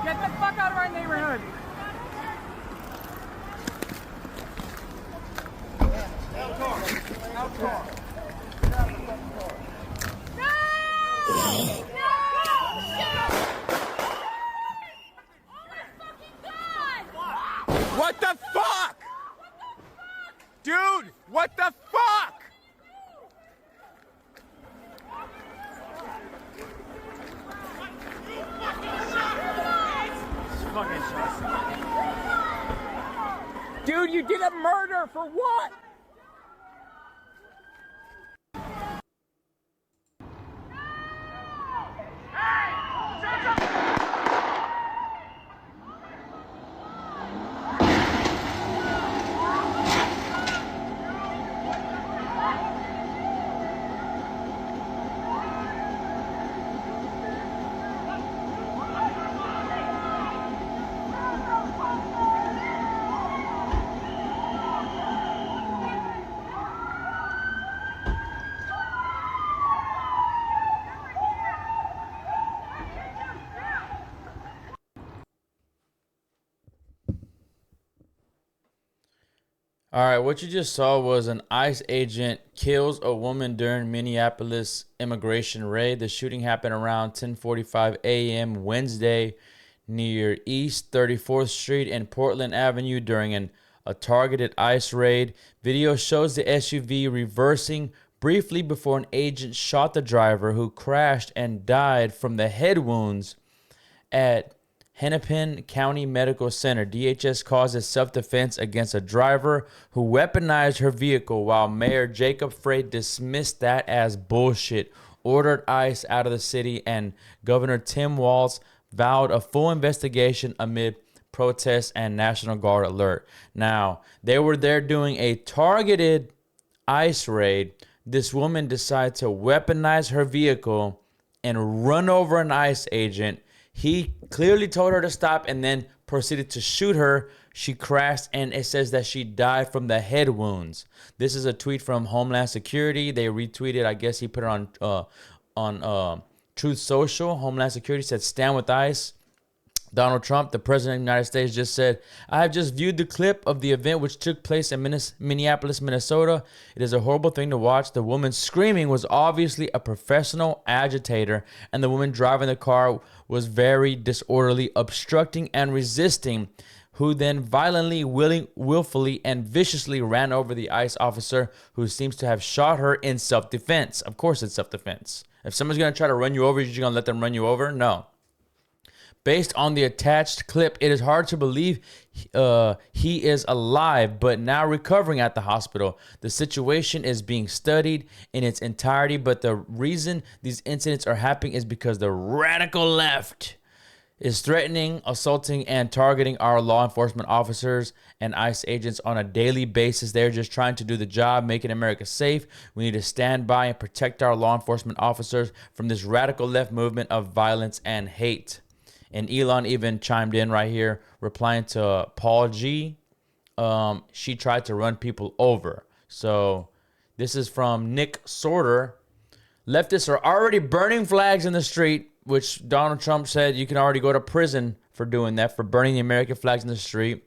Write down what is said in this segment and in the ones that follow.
Get the fuck out of our neighborhood. Out car. Out car. What the fuck? Dude, what the fuck? Dude, you did a murder for what? All right, what you just saw was an ICE agent kills a woman during Minneapolis immigration raid. The shooting happened around 10:45 a.m. Wednesday near East 34th Street and Portland Avenue during a targeted ICE raid. Video shows the SUV reversing briefly before an agent shot the driver, who crashed and died from the head wounds at Hennepin County Medical Center. DHS calls it self-defense against a driver who weaponized her vehicle, while Mayor Jacob Frey dismissed that as bullshit, ordered ICE out of the city, and Governor Tim Walz vowed a full investigation amid protests and National Guard alert. Now, they were there doing a targeted ICE raid. This woman decided to weaponize her vehicle and run over an ICE agent. He clearly told her to stop and then proceeded to shoot her. She crashed, and it says that she died from the head wounds. This is a tweet from Homeland Security. They retweeted. I guess he put it on Truth Social. Homeland Security said, "Stand with ICE." Donald Trump, the president of the United States, just said, "I have just viewed the clip of the event which took place in Minneapolis, Minnesota. It is a horrible thing to watch. The woman screaming was obviously a professional agitator, and the woman driving the car was very disorderly, obstructing and resisting, who then violently, willfully, and viciously ran over the ICE officer, who seems to have shot her in self-defense." Of course it's self-defense. If someone's going to try to run you over, you're just going to let them run you over? No. Based on the attached clip, it is hard to believe he is alive, but now recovering at the hospital. The situation is being studied in its entirety, but the reason these incidents are happening is because the radical left is threatening, assaulting, and targeting our law enforcement officers and ICE agents on a daily basis. They're just trying to do the job, making America safe. We need to stand by and protect our law enforcement officers from this radical left movement of violence and hate. And Elon even chimed in right here, replying to Paul G. She tried to run people over. So this is from Nick Sorter. Leftists are already burning flags in the street, which Donald Trump said you can already go to prison for doing that, for burning the American flags in the street.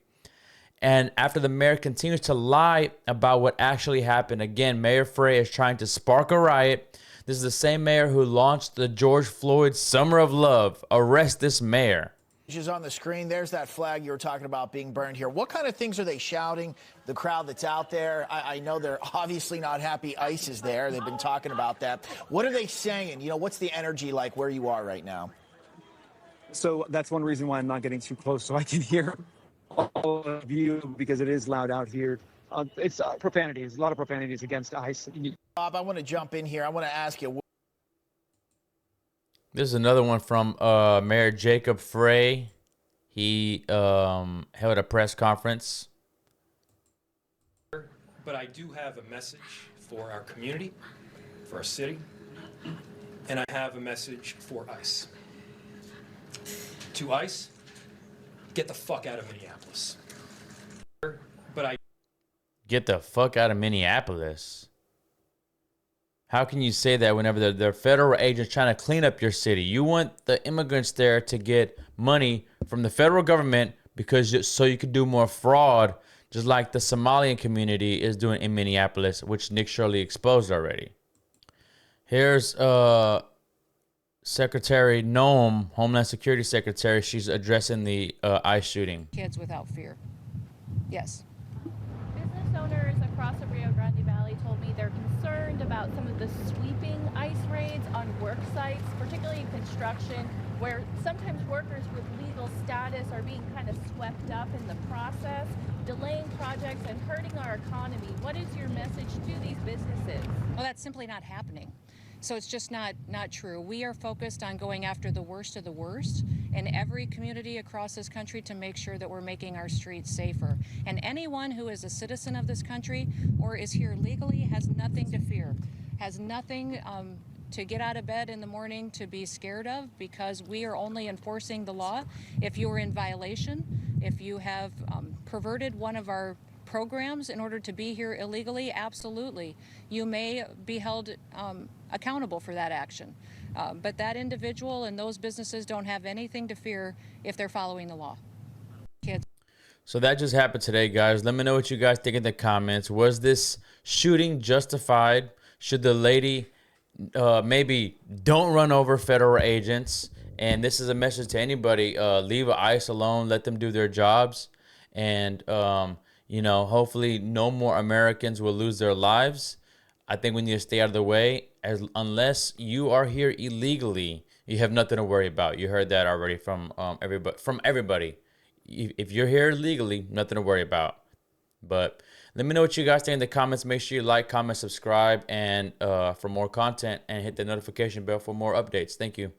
And after the mayor continues to lie about what actually happened, again, Mayor Frey is trying to spark a riot. This is the same mayor who launched the George Floyd Summer of Love. Arrest this mayor. Is on the screen. There's that flag you were talking about being burned here. What kind of things are they shouting? The crowd that's out there, I know they're obviously not happy ICE is there. They've been talking about that. What are they saying? You know, what's the energy like where you are right now? So that's one reason why I'm not getting too close, so I can hear all of you, because it is loud out here. It's profanity. There's a lot of profanities against ICE. Bob, I want to jump in here. I want to ask you. This is another one from Mayor Jacob Frey. He held a press conference. But I do have a message for our community, for our city, and I have a message for ICE. To ICE, get the fuck out of Minneapolis. But I Get the fuck out of Minneapolis. How can you say that whenever they're federal agents trying to clean up your city? You want the immigrants there to get money from the federal government so you could do more fraud, just like the Somalian community is doing in Minneapolis, which Nick Shirley exposed already. Here's Secretary Noem, Homeland Security Secretary. She's addressing the ICE shooting. Kids without fear. Yes. Business owners across the Rio Grande Valley told me they're concerned about some of the sweeping ICE raids on work sites, particularly in construction, where sometimes workers with legal status are being kind of swept up in the process, delaying projects and hurting our economy. What is your message to these businesses? Well, that's simply not happening. So it's just not true. We are focused on going after the worst of the worst in every community across this country to make sure that we're making our streets safer. And anyone who is a citizen of this country or is here legally has nothing to fear, has nothing to get out of bed in the morning to be scared of, because we are only enforcing the law. If you are in violation, if you have perverted one of our programs in order to be here illegally, absolutely, you may be held accountable for that action. But that individual and those businesses don't have anything to fear if they're following the law. Kids. So that just happened today, guys. Let me know what you guys think in the comments. Was this shooting justified? Should the lady maybe don't run over federal agents? And this is a message to anybody. Leave ICE alone. Let them do their jobs. And, you know, hopefully no more Americans will lose their lives. I think we need to stay out of the way. Unless you are here illegally, you have nothing to worry about. You heard that already from everybody. If you're here legally, nothing to worry about. But let me know what you guys think in the comments. Make sure you like, comment, subscribe, and for more content, and hit the notification bell for more updates. Thank you.